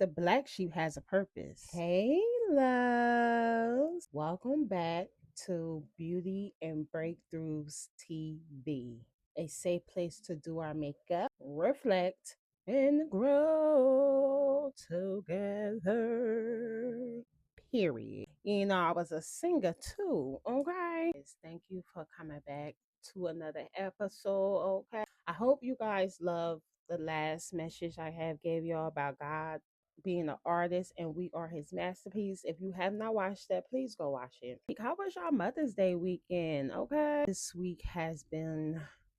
The black sheep has a purpose. Hey, loves. Welcome back to Beauty and Breakthroughs TV, a safe place to do our makeup, reflect, and grow together. Period. I was a singer too, okay? Thank you for coming back to another episode, okay? I hope you guys love the last message I have gave y'all about God being an artist and we are his masterpiece. If you have not watched that, please go watch it. How was your Mother's Day weekend? Okay. This week has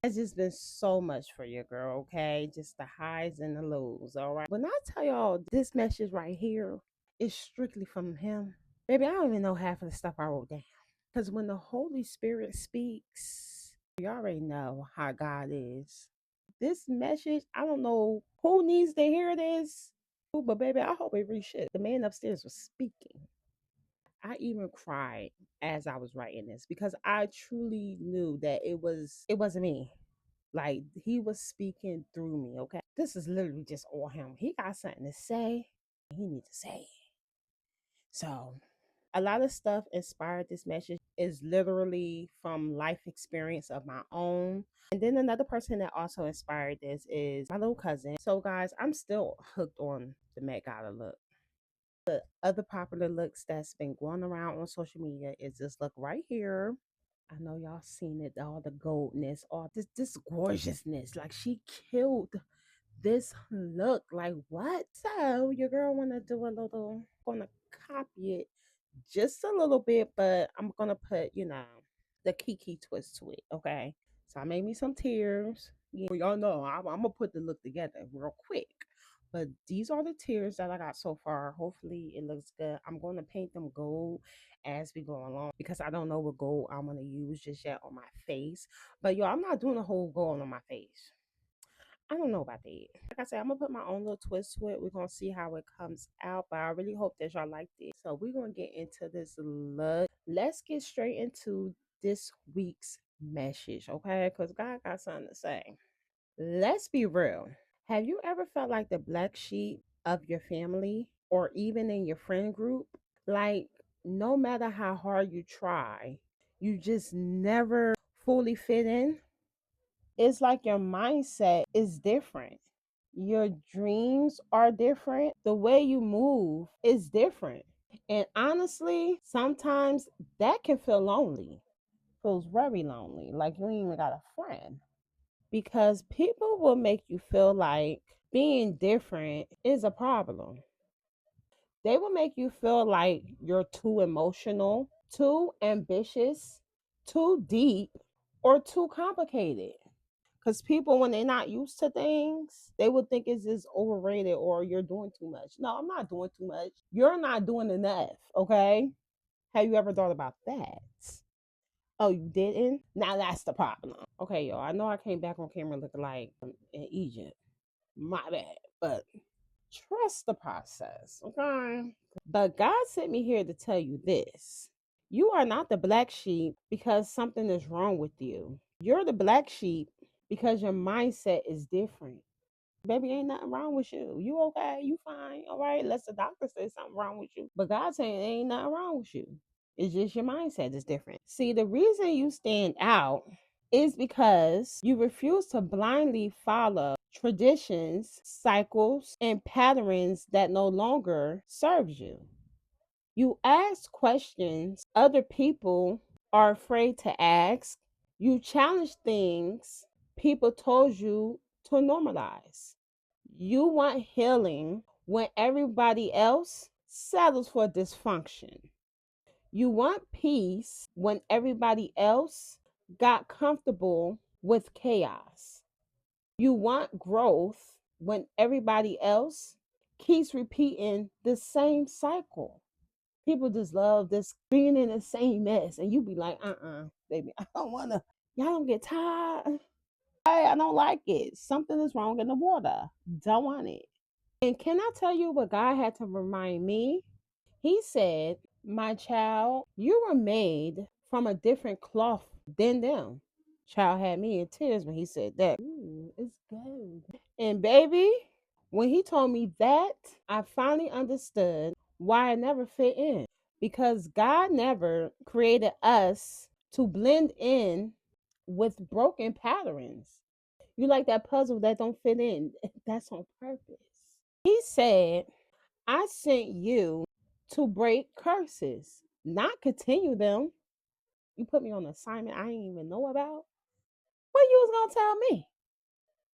just been so much for your girl, okay? Just the highs and the lows, all right? When I tell y'all this message right here is strictly from him, baby, I don't even know half of the stuff I wrote down. Because when the Holy Spirit speaks, you already know how God is. This message, I don't know who needs to hear this, but baby, I hope it reached it. The man upstairs was speaking. I even cried as I was writing this because I truly knew that it wasn't me. Like he was speaking through me, okay? This is literally just all him. He got something to say. He needs to say it. So a lot of stuff inspired this message is literally from life experience of my own. And then another person that also inspired this is my little cousin. So guys, I'm still hooked on the Met Gala look. The other popular looks that's been going around on social media is this look right here. I know y'all seen it, all the goldness, all this gorgeousness. Like she killed this look. Like what? So your girl wanna do a little, gonna copy it just a little bit, but I'm gonna put, the Kiki twist to it. Okay. So I made me some tears. Yeah, y'all know I'm gonna put the look together real quick. But these are the tears that I got so far. Hopefully it looks good. I'm gonna paint them gold as we go along because I don't know what gold I'm gonna use just yet on my face. But yo, I'm not doing a whole gold on my face. I don't know about that. Like I said, I'm gonna put my own little twist to it. We're gonna see how it comes out, but I really hope that y'all like this. So we're gonna get into this look. Let's get straight into this week's message, okay? Because God got something to say. Let's be real. Have you ever felt like the black sheep of your family or even in your friend group? Like, no matter how hard you try, you just never fully fit in? It's like your mindset is different. Your dreams are different. The way you move is different. And honestly, sometimes that can feel lonely. Feels very lonely. Like you ain't even got a friend. Because people will make you feel like being different is a problem. They will make you feel like you're too emotional, too ambitious, too deep, or too complicated. Because people, when they're not used to things, they would think it's just overrated or you're doing too much. No, I'm not doing too much. You're not doing enough. Okay. Have you ever thought about that? Oh, you didn't? Now that's the problem. Okay, y'all. I know I came back on camera looking like in Egypt. My bad. But trust the process. Okay. But God sent me here to tell you this. You are not the black sheep because something is wrong with you. You're the black sheep because your mindset is different. Baby, ain't nothing wrong with you. You okay? You fine? All right. Unless the doctor says something wrong with you. But God's saying ain't nothing wrong with you. It's just your mindset is different. See, the reason you stand out is because you refuse to blindly follow traditions, cycles, and patterns that no longer serves you. You ask questions other people are afraid to ask. You challenge things people told you to normalize. You want healing when everybody else settles for dysfunction. You want peace when everybody else got comfortable with chaos. You want growth when everybody else keeps repeating the same cycle. People just love this being in the same mess, and you be like, baby, I don't wanna. Y'all don't get tired. I don't like it. Something is wrong in the water. Don't want it. And can I tell you what God had to remind me? He said, my child, you were made from a different cloth than them. Child had me in tears when he said that. Ooh, it's good. And baby, When he told me that, I finally understood why I never fit in. Because God never created us to blend in with broken patterns. You like that puzzle that don't fit in. That's on purpose. He said, I sent you to break curses, not continue them. You put me on an assignment I didn't even know about. What you was gonna tell me?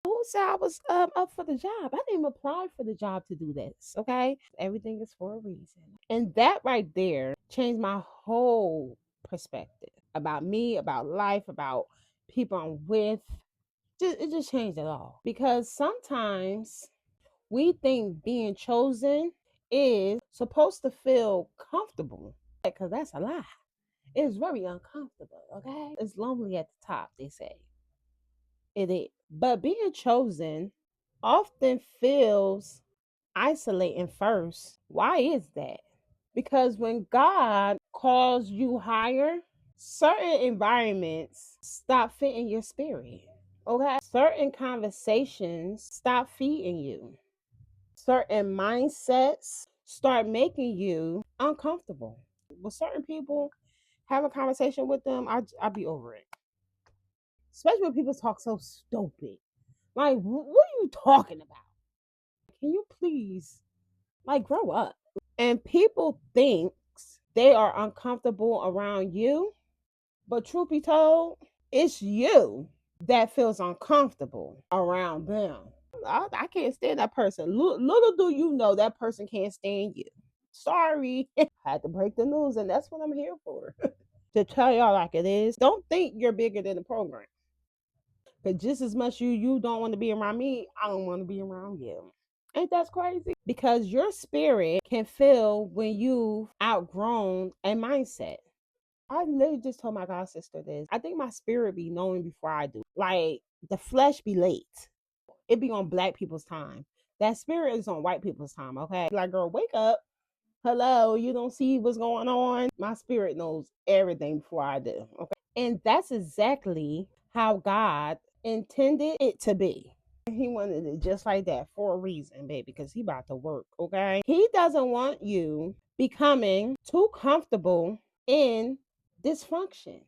Who said I was up for the job? I didn't even apply for the job to do this. Okay, everything is for a reason, and that right there changed my whole perspective about me, about life, about people I'm with. It just changed it all because sometimes we think being chosen is supposed to feel comfortable because that's a lie. It's very uncomfortable. Okay, it's lonely at the top. They say it is. But being chosen often feels isolating first. Why is that? Because when God calls you higher, certain environments stop fitting your spirit. Okay? Certain conversations stop feeding you. Certain mindsets start making you uncomfortable. With certain people, have a conversation with them, I'll be over it. Especially when people talk so stupid. Like, what are you talking about? Can you please, like, grow up? And people think they are uncomfortable around you, but truth be told, it's you that feels uncomfortable around them. I can't stand that person. Little do you know that person can't stand you. Sorry. Had to break the news, and that's what I'm here for. To tell y'all like it is. Don't think you're bigger than the program. But just as much you don't want to be around me, I don't want to be around you. Ain't that crazy? Because your spirit can feel when you've outgrown a mindset. I literally just told my god sister this. I think my spirit be knowing before I do. Like the flesh be late. It be on black people's time. That spirit is on white people's time, okay? Like, girl, wake up. Hello, you don't see what's going on? My spirit knows everything before I do, okay? And that's exactly how God intended it to be. He wanted it just like that for a reason, baby, because he about to work, okay? He doesn't want you becoming too comfortable in dysfunction.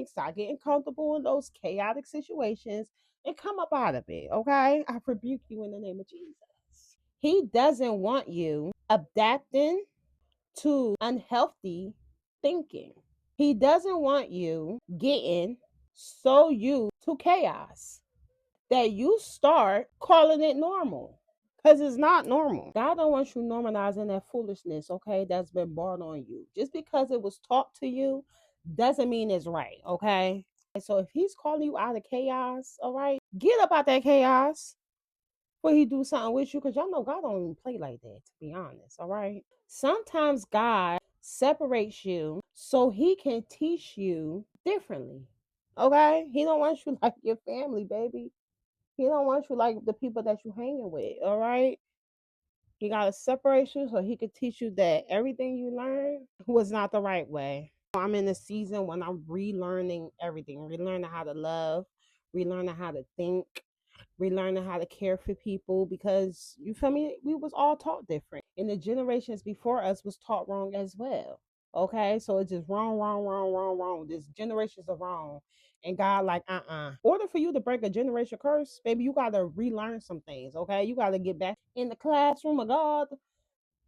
Start getting comfortable in those chaotic situations and come up out of it, okay? I rebuke you in the name of Jesus. He doesn't want you adapting to unhealthy thinking. He doesn't want you getting so used to chaos that you start calling it normal. Because it's not normal. God don't want you normalizing that foolishness, okay, that's been brought on you. Just because it was taught to you doesn't mean it's right, okay? And so if he's calling you out of chaos, all right, get up out that chaos before he do something with you. Because y'all know God don't even play like that, to be honest, all right? Sometimes God separates you so he can teach you differently, okay? He don't want you like your family, baby. He don't want you like the people that you hanging with, all right? He gotta separate you so he could teach you that everything you learned was not the right way. I'm in a season when I'm relearning everything, relearning how to love, relearning how to think, relearning how to care for people because you feel me, we was all taught different. And the generations before us was taught wrong as well. Okay, so it's just wrong, wrong, wrong, wrong, wrong. This generations are wrong. And God, like, In order for you to break a generation curse, baby, you gotta relearn some things. Okay, you gotta get back in the classroom of God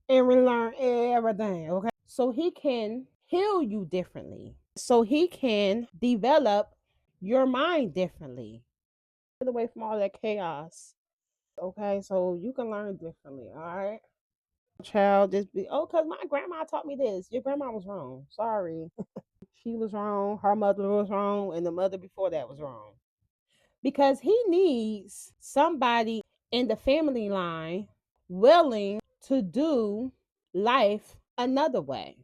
and relearn everything. Okay, so He can heal you differently. So He can develop your mind differently. Get away from all that chaos. Okay, so you can learn differently. All right, child, just be because my grandma taught me this. Your grandma was wrong. Sorry. She was wrong, her mother was wrong, and the mother before that was wrong. Because he needs somebody in the family line willing to do life another way.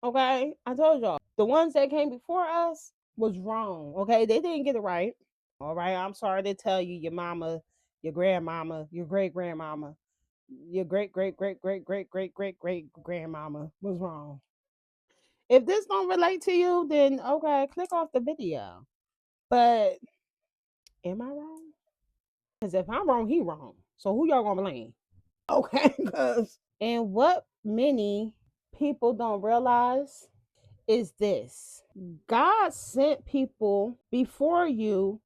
Okay? I told y'all, the ones that came before us was wrong. Okay? They didn't get it right. All right? I'm sorry to tell you, your mama, your grandmama, your great grandmama, your great great great great great great great great grandmama was wrong. If this don't relate to you, then okay, click off the video. But am I wrong? Because if I'm wrong, he wrong. So who y'all gonna blame? Okay, cause and what many people don't realize is this: God sent people before you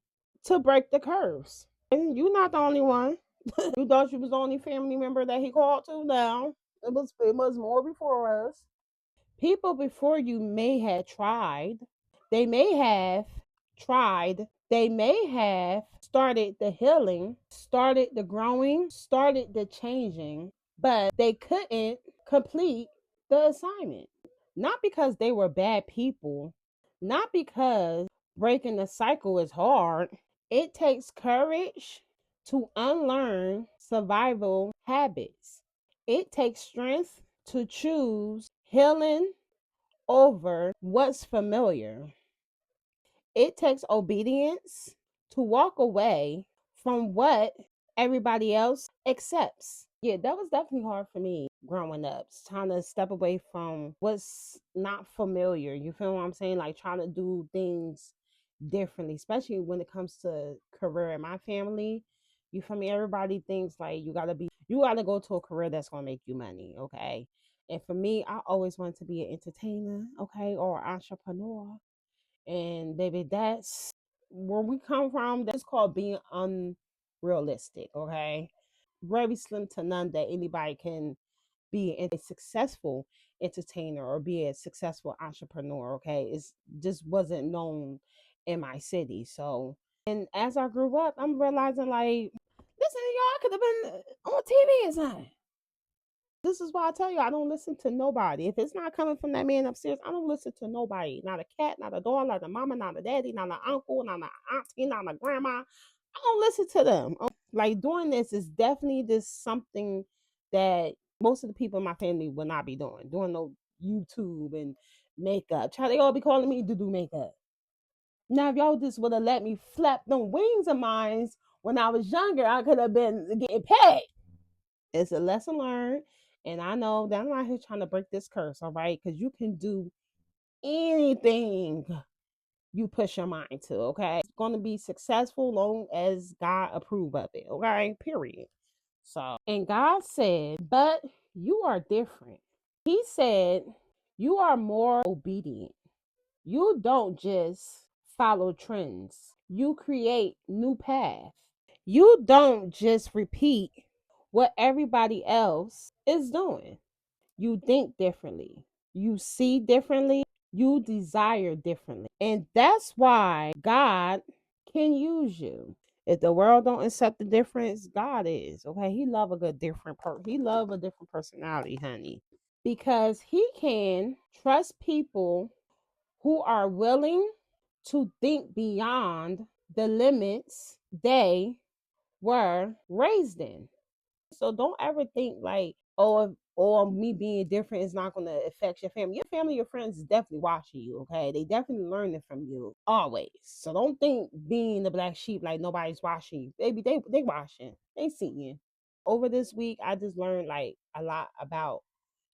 to break the curse. And you're not the only one. You thought you was the only family member that he called to now. It was more before us. People before you may have tried. They may have tried. They may have started the healing, started the growing, started the changing, but they couldn't complete the assignment. Not because they were bad people, not because breaking the cycle is hard. It takes courage to unlearn survival habits. It takes strength to choose healing over what's familiar. It takes obedience to walk away from what everybody else accepts. Yeah, that was definitely hard for me growing up, trying to step away from what's not familiar. You feel what I'm saying? Like trying to do things differently, especially when it comes to career in my family. You feel me? Everybody thinks like you gotta go to a career that's gonna make you money, okay? And for me, I always wanted to be an entertainer, okay, or an entrepreneur. And baby, that's where we come from. That's called being unrealistic, okay? Very slim to none that anybody can be a successful entertainer or be a successful entrepreneur, okay? It's just wasn't known in my city. So, and as I grew up, I'm realizing like, listen, y'all, I could have been on TV or something. This is why I tell you I don't listen to nobody. If it's not coming from that man upstairs, I don't listen to nobody. Not a cat, not a dog, not a mama, not a daddy, not an uncle, not an auntie, not a grandma. I don't listen to them. Like doing this is definitely just something that most of the people in my family will not be doing. Doing no YouTube and makeup. Try they all be calling me to do makeup. Now if y'all just would have let me flap them wings of mine when I was younger, I could have been getting paid. It's a lesson learned. And I know that I'm not here trying to break this curse, all right? Because you can do anything you push your mind to, okay? It's going to be successful long as God approve of it, okay? Period. So, and God said, but you are different. He said, you are more obedient. You don't just follow trends. You create new paths. You don't just repeat what everybody else is doing. You think differently. You see differently. You desire differently. And that's why God can use you. If the world don't accept the difference, God is. Okay. He love a good different he love a different personality, honey. Because he can trust people who are willing to think beyond the limits they were raised in. So don't ever think like, oh, or me being different is not going to affect your family. Your family, your friends is definitely watching you, okay? They definitely learning from you always. So don't think being the black sheep like nobody's watching you. Baby, they watching. They see you. Over this week, I just learned like a lot about,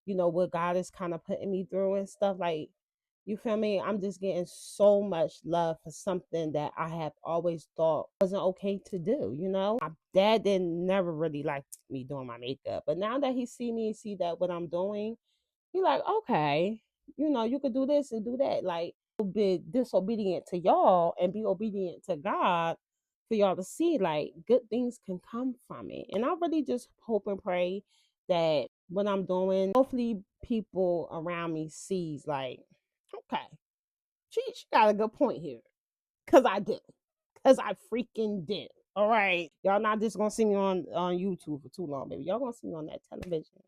what God is kind of putting me through and stuff. Like, you feel me? I'm just getting so much love for something that I have always thought wasn't okay to do. My dad didn't never really like me doing my makeup. But now that he see that what I'm doing, he like, okay, you could do this and do that. Like be disobedient to y'all and be obedient to God for y'all to see like good things can come from it. And I really just hope and pray that what I'm doing, hopefully people around me sees like, okay, she got a good point here. Cause I do. Cause I freaking did. All right. Y'all not just gonna see me on YouTube for too long, baby. Y'all gonna see me on that television.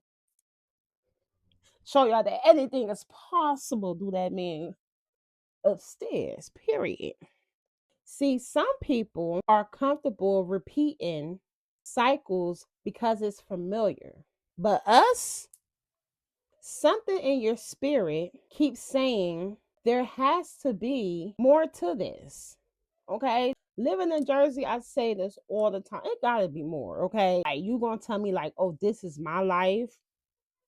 Show y'all that anything is possible. Do that man upstairs. Period. See, some people are comfortable repeating cycles because it's familiar. But us, something in your spirit keeps saying there has to be more to this. Okay. Living in Jersey, I say this all the time. It gotta be more, okay? Like you gonna tell me like, oh, this is my life.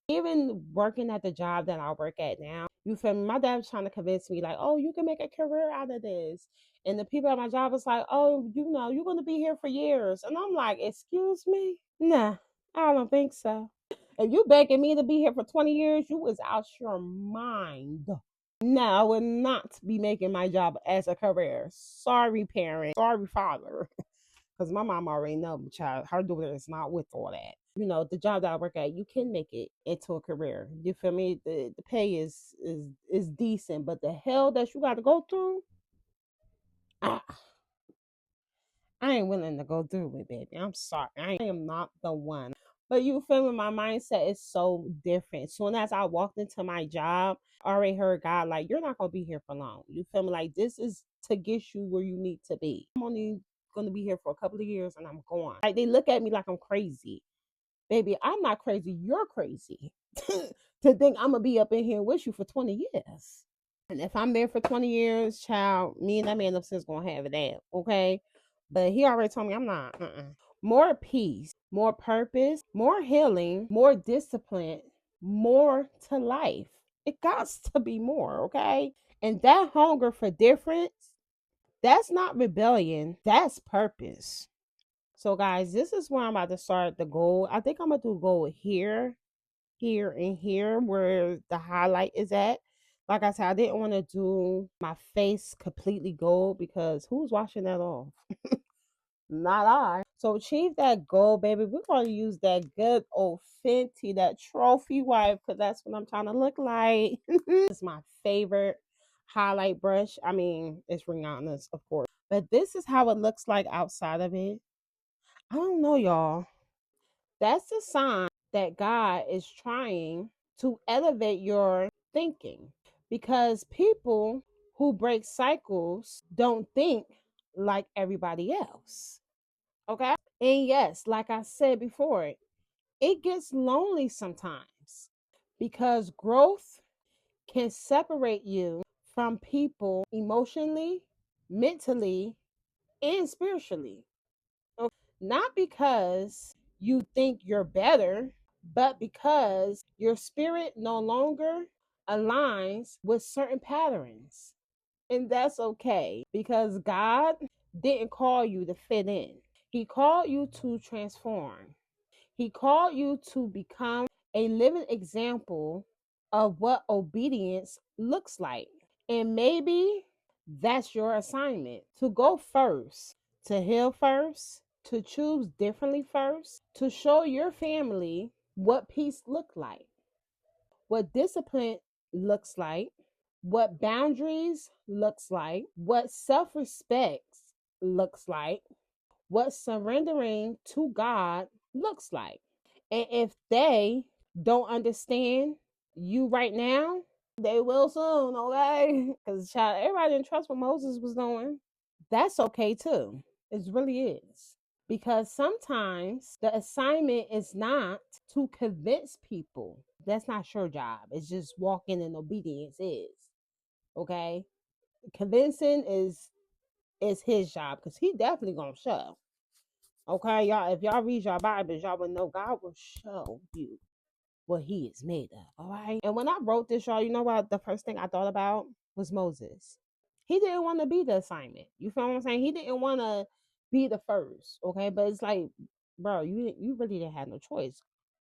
Even working at the job that I work at now, you feel me? My dad was trying to convince me, like, oh, you can make a career out of this. And the people at my job was like, oh, you're gonna be here for years. And I'm like, excuse me? Nah, I don't think so. If you begging me to be here for 20 years, you was out your mind. No, I would not be making my job as a career. Sorry, parent. Sorry, father. Because my mom already know, child, her daughter is not with all that. You know, the job that I work at, you can make it into a career. You feel me? The pay is decent, but the hell that you got to go through, I, I ain't willing to go through it, baby. I'm sorry. I am not the one. But you feel me? My mindset is so different. Soon as I walked into my job, I already heard God like, you're not gonna be here for long. You feel me? Like this is to get you where you need to be. I'm only gonna be here for a couple of years and I'm gone. Like they look at me like I'm crazy. Baby, I'm not crazy. You're crazy. To think I'm gonna be up in here with you for 20 years. And if I'm there for 20 years, child, me and that man upstairs gonna have it at, okay? But he already told me I'm not. More peace, more purpose, more healing, more discipline, more to life. It got to be more, okay? And that hunger for difference, that's not rebellion, that's purpose. So, guys, this is where I'm about to start the goal. I think I'm gonna do goal here, here, and here, where the highlight is at. Like I said, I didn't want to do my face completely gold because who's washing that off? Not I. So achieve that goal, baby. We're gonna use that good old Fenty, that trophy wife, because that's what I'm trying to look like. It's my favorite highlight brush. I mean, it's Rihanna's, of course. But this is how it looks like outside of it. I don't know, y'all. That's a sign that God is trying to elevate your thinking because people who break cycles don't think like everybody else. Okay. And yes, like I said before, it gets lonely sometimes because growth can separate you from people emotionally, mentally, and spiritually. Not because you think you're better, but because your spirit no longer aligns with certain patterns. And that's okay because God didn't call you to fit in, He called you to transform. He called you to become a living example of what obedience looks like. And maybe that's your assignment to go first, to heal first, to choose differently first, to show your family what peace looks like, what discipline looks like, what boundaries looks like, what self-respect looks like, what surrendering to God looks like. And if they don't understand you right now, they will soon, okay? Because child, everybody didn't trust what Moses was doing. That's okay too. It really is. Because sometimes the assignment is not to convince people. That's not your job. It's just walking in obedience is. Okay? Convincing is his job because he definitely gonna show. Okay, y'all. If y'all read your Bibles, y'all will know God will show you what he is made of. All right. And when I wrote this, y'all, you know what? The first thing I thought about was Moses. He didn't want to be the assignment. You feel what I'm saying? He didn't want to be the first. Okay. But it's like, bro, you really didn't have no choice.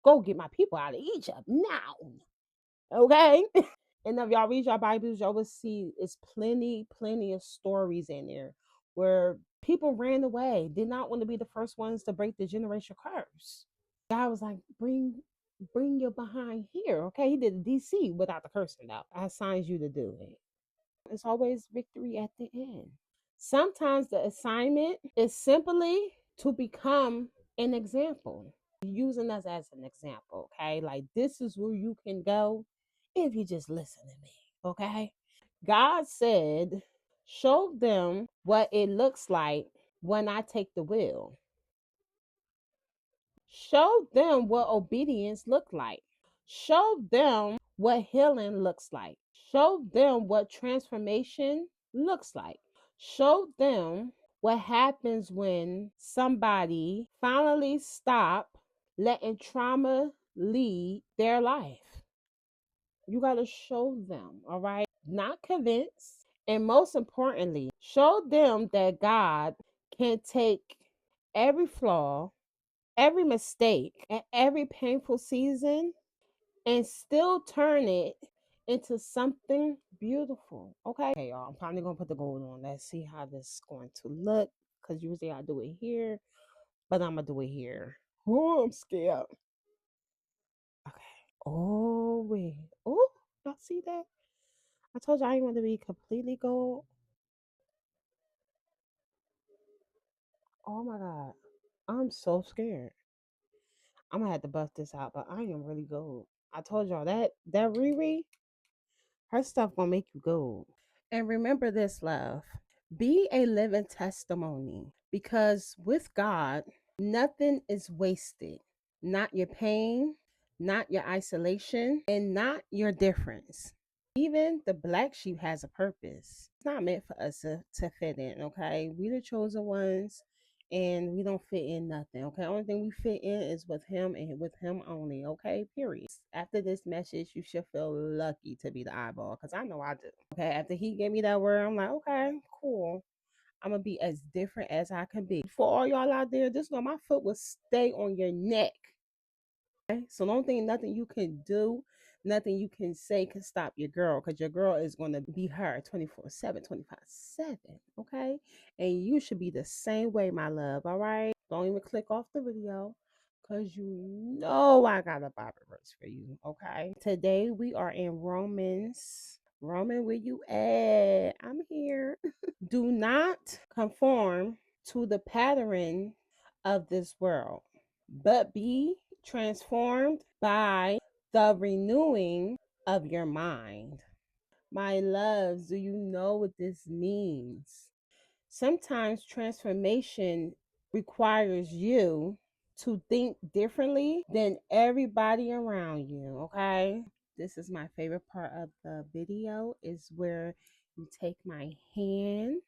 Go get my people out of Egypt now. Okay. And if y'all read your Bibles, y'all will see it's plenty of stories in there where people ran away, did not want to be the first ones to break the generation curse. God was like, bring your behind here. Okay. He did the DC without the cursing out. I assigned you to do it. It's always victory at the end. Sometimes the assignment is simply to become an example. Using us as an example, okay? Like this is where you can go if you just listen to me, okay? God said, show them what it looks like when I take the wheel. Show them what obedience looks like. Show them what healing looks like. Show them what transformation looks like. Show them what happens when somebody finally stop letting trauma lead their life. You got to show them, all right? Not convince. And most importantly, show them that God can take every flaw every mistake and every painful season and still turn it into something beautiful. Okay, y'all. I'm finally gonna put the gold on. Let's see how this is going to look. Cause usually I do it here, but I'm gonna do it here. Oh, I'm scared. Okay. Oh wait. Oh, y'all see that? I told you I ain't want to be completely gold. Oh my god. I'm so scared. I'm gonna have to bust this out, but I am really gold. I told y'all that Riri, her stuff gonna make you gold. And remember this, love. Be a living testimony because with God, nothing is wasted. Not your pain, not your isolation, and not your difference. Even the black sheep has a purpose. It's not meant for us to fit in, okay? We the chosen ones and we don't fit in nothing, okay? Only thing we fit in is with him and with him only, okay? Period. After this message, you should feel lucky to be the eyeball because I know I do. Okay, after he gave me that word, I'm like, okay, cool. I'm gonna be as different as I can be. For all y'all out there, just know my foot will stay on your neck. Okay? So don't think nothing you can do, nothing you can say can stop your girl, because your girl is gonna be her 24/7, 25/7. Okay? And you should be the same way, my love. All right. Don't even click off the video. Cause you know I got a Bible verse for you. Okay. Today we are in Romans. Roman, where you at? I'm here. Do not conform to the pattern of this world, but be transformed by the renewing of your mind. My loves, do you know what this means? Sometimes transformation requires you to think differently than everybody around you, okay? This is my favorite part of the video is where you take my hand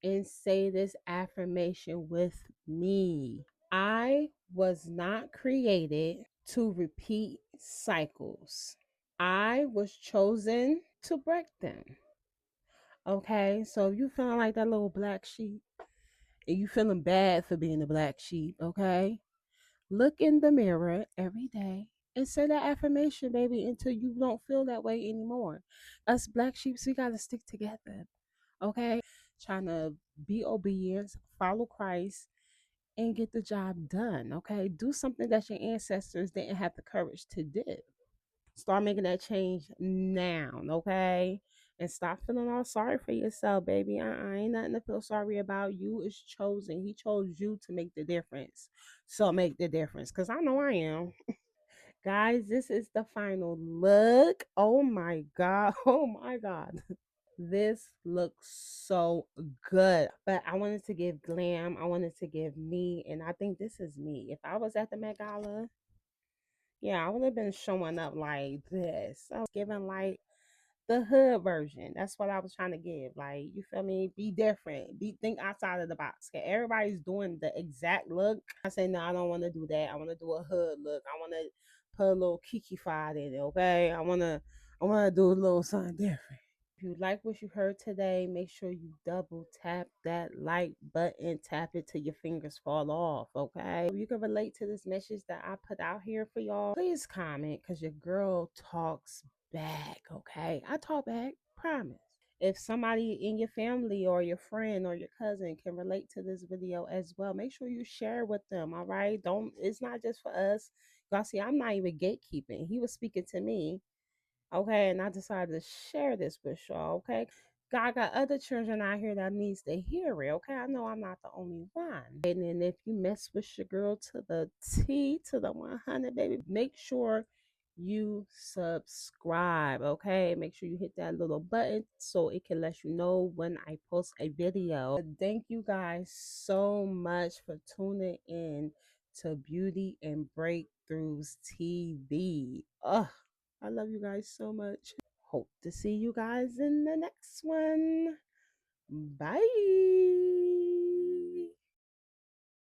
and say this affirmation with me. I was not created to repeat cycles. I was chosen to break them. Okay, so if you feeling like that little black sheep and you feeling bad for being a black sheep, okay, look in the mirror every day and say that affirmation, baby, until you don't feel that way anymore. Us black sheeps, we gotta stick together, okay? Trying to be obedient, follow Christ, and get the job done, okay? Do something that your ancestors didn't have the courage to do. Start making that change now, okay? And stop feeling all sorry for yourself, baby. Ain't nothing to feel sorry about. You is chosen. He chose you to make the difference. So make the difference. Cause I know I am. Guys, this is the final look. Oh my God. Oh my God. This looks so good. But I wanted to give glam. I wanted to give me. And I think this is me. If I was at the Met Gala, yeah, I would have been showing up like this. I was giving like the hood version. That's what I was trying to give. Like, you feel me? Be different. Think outside of the box. Okay, everybody's doing the exact look. I say no, I don't want to do that. I want to do a hood look. I want to put a little kiki fied in it. Okay, I wanna do a little something different. If you like what you heard today, make sure you double tap that like button, tap it till your fingers fall off, okay? If you can relate to this message that I put out here for y'all, please comment because your girl talks back, okay? I talk back, promise. If somebody in your family or your friend or your cousin can relate to this video as well, make sure you share with them, all right? Don't, it's not just for us. Y'all see, I'm not even gatekeeping. He was speaking to me. Okay, and I decided to share this with y'all. Okay, God got other children out here that needs to hear it. Okay, I know I'm not the only one. And then if you mess with your girl to the T, to the 100, baby, make sure you subscribe. Okay, make sure you hit that little button so it can let you know when I post a video. Thank you guys so much for tuning in to Beauty and Breakthroughs TV. Ugh. I love you guys so much. Hope to see you guys in the next one. Bye.